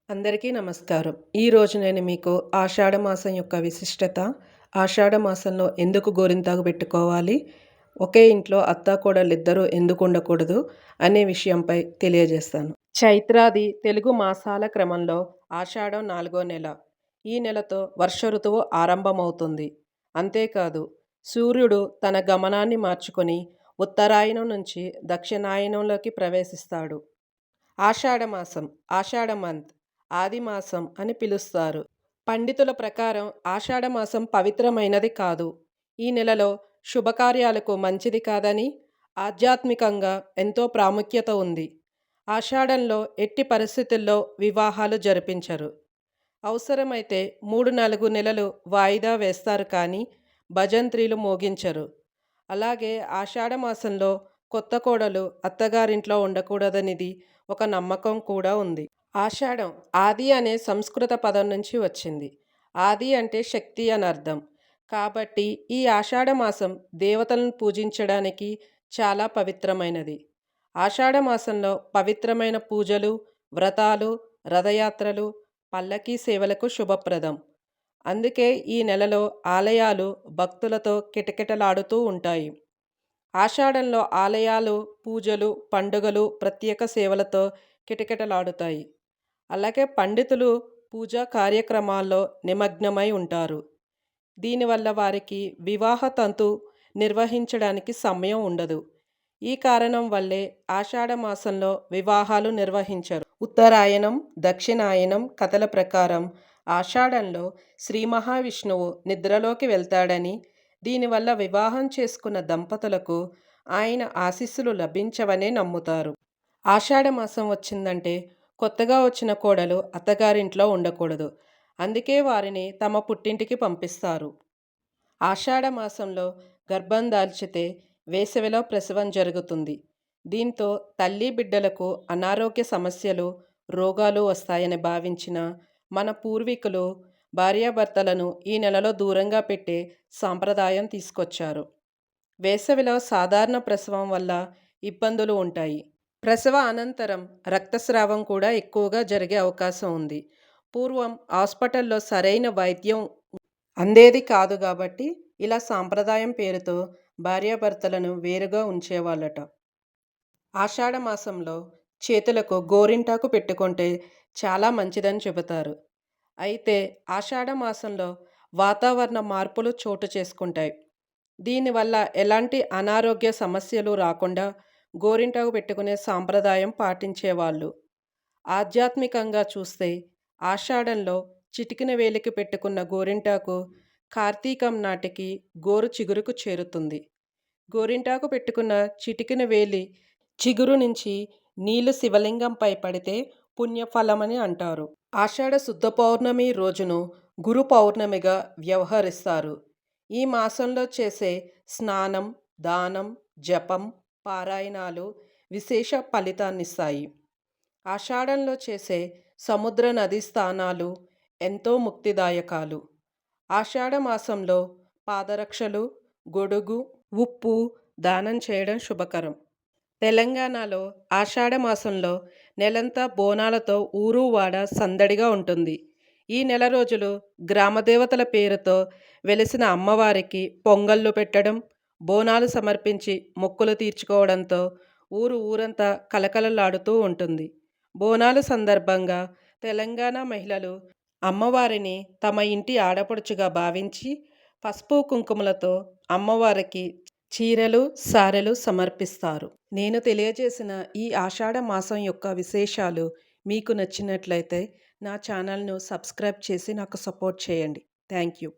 అందరికీ నమస్కారం. ఈరోజు నేను మీకు ఆషాఢమాసం యొక్క విశిష్టత, ఆషాఢమాసంలో ఎందుకు గోరింతాకు పెట్టుకోవాలి, ఒకే ఇంట్లో అత్తాకోడళ్ళిద్దరూ ఎందుకు ఉండకూడదు అనే విషయంపై తెలియజేస్తాను. చైత్రాది తెలుగు మాసాల క్రమంలో ఆషాఢం 4వ నెల. ఈ నెలతో వర్ష ఋతువు ఆరంభమవుతుంది. అంతేకాదు సూర్యుడు తన గమనాన్ని మార్చుకొని ఉత్తరాయణం నుంచి దక్షిణాయనంలోకి ప్రవేశిస్తాడు. ఆషాఢమాసం, ఆషాఢ మంత్, ఆది మాసం అని పిలుస్తారు. పండితుల ప్రకారం ఆషాఢమాసం పవిత్రమైనది కాదు. ఈ నెలలో శుభకార్యాలకు మంచిది కాదని, ఆధ్యాత్మికంగా ఎంతో ప్రాముఖ్యత ఉంది. ఆషాఢంలో ఎట్టి పరిస్థితుల్లో వివాహాలు జరిపించరు. అవసరమైతే 3-4 నెలలు వాయిదా వేస్తారు కానీ భజంత్రీలు మోగించరు. అలాగే ఆషాఢమాసంలో కొత్త కోడలు అత్తగారింట్లో ఉండకూడదనిది ఒక నమ్మకం కూడా ఉంది. ఆషాఢం ఆది అనే సంస్కృత పదం నుంచి వచ్చింది. ఆది అంటే శక్తి అని అర్థం. కాబట్టి ఈ ఆషాఢమాసం దేవతలను పూజించడానికి చాలా పవిత్రమైనది. ఆషాఢమాసంలో పవిత్రమైన పూజలు, వ్రతాలు, రథయాత్రలు, పల్లకీ సేవలకు శుభప్రదం. అందుకే ఈ నెలలో ఆలయాలు భక్తులతో కిటకిటలాడుతూ ఉంటాయి. ఆషాఢంలో ఆలయాలు, పూజలు, పండుగలు, ప్రత్యేక సేవలతో కిటకిటలాడుతాయి. అలాగే పండితులు పూజా కార్యక్రమాల్లో నిమగ్నమై ఉంటారు. దీనివల్ల వారికి వివాహ తంతు నిర్వహించడానికి సమయం ఉండదు. ఈ కారణం వల్లే ఆషాఢ మాసంలో వివాహాలు నిర్వహించరు. ఉత్తరాయణం, దక్షిణాయనం కథల ప్రకారం ఆషాఢంలో శ్రీ మహావిష్ణువు నిద్రలోకి వెళ్తాడని, దీనివల్ల వివాహం చేసుకున్న దంపతులకు ఆయన ఆశీస్సులు లభించవనే నమ్ముతారు. ఆషాఢ మాసం వచ్చిందంటే కొత్తగా వచ్చిన కోడలు అత్తగారింట్లో ఉండకూడదు. అందుకే వారిని తమ పుట్టింటికి పంపిస్తారు. ఆషాఢ మాసంలో గర్భం దాల్చితే వేసవిలో ప్రసవం జరుగుతుంది. దీంతో తల్లి బిడ్డలకు అనారోగ్య సమస్యలు, రోగాలు వస్తాయని భావించిన మన పూర్వీకులు భార్యాభర్తలను ఈ నెలలో దూరంగా పెట్టే సాంప్రదాయం తీసుకొచ్చారు. వేసవిలో సాధారణ ప్రసవం వల్ల ఇబ్బందులు ఉంటాయి. ప్రసవ అనంతరం రక్తస్రావం కూడా ఎక్కువగా జరిగే అవకాశం ఉంది. పూర్వం హాస్పిటల్లో సరైన వైద్యం అందేది కాదు కాబట్టి ఇలా సాంప్రదాయం పేరుతో భార్యాభర్తలను వేరుగా ఉంచేవాళ్ళట. ఆషాఢ మాసంలో చేతులకు గోరింటాకు పెట్టుకుంటే చాలా మంచిదని చెబుతారు. అయితే ఆషాఢ మాసంలో వాతావరణ మార్పులు చోటు చేసుకుంటాయి. దీనివల్ల ఎలాంటి అనారోగ్య సమస్యలు రాకుండా గోరింటాకు పెట్టుకునే సాంప్రదాయం పాటించేవాళ్ళు. ఆధ్యాత్మికంగా చూస్తే ఆషాఢంలో చిటికిన వేలికి పెట్టుకున్న గోరింటాకు కార్తీకం నాటికి గోరు చిగురుకు చేరుతుంది. గోరింటాకు పెట్టుకున్న చిటికిన వేలి చిగురు నుంచి నీళ్లు శివలింగంపై పడితే పుణ్యఫలమని అంటారు. ఆషాఢ శుద్ధ పౌర్ణమి రోజును గురు పౌర్ణమిగా వ్యవహరిస్తారు. ఈ మాసంలో చేసే స్నానం, దానం, జపం, పారాయణాలు విశేష ఫలితాన్నిస్తాయి. ఆషాఢంలో చేసే సముద్ర నదీ స్నానాలు ఎంతో ముక్తిదాయకాలు. ఆషాఢ మాసంలో పాదరక్షలు, గొడుగు, ఉప్పు దానం చేయడం శుభకరం. తెలంగాణలో ఆషాఢ మాసంలో నెలంతా బోనాలతో ఊరు వాడ సందడిగా ఉంటుంది. ఈ నెల రోజులు గ్రామదేవతల పేరుతో వెలిసిన అమ్మవారికి పొంగళ్ళు పెట్టడం, బోనాలు సమర్పించి మొక్కులు తీర్చుకోవడంతో ఊరంతా కలకలలాడుతూ ఉంటుంది. బోనాలు సందర్భంగా తెలంగాణ మహిళలు అమ్మవారిని తమ ఇంటి ఆడపడుచుగా భావించి పసుపు కుంకుమలతో అమ్మవారికి చీరలు, సారెలు సమర్పిస్తారు. నేను తెలియజేసిన ఈ ఆషాఢ మాసం యొక్క విశేషాలు మీకు నచ్చినట్లయితే నా ఛానల్ను సబ్స్క్రైబ్ చేసి నాకు సపోర్ట్ చేయండి. Thank you.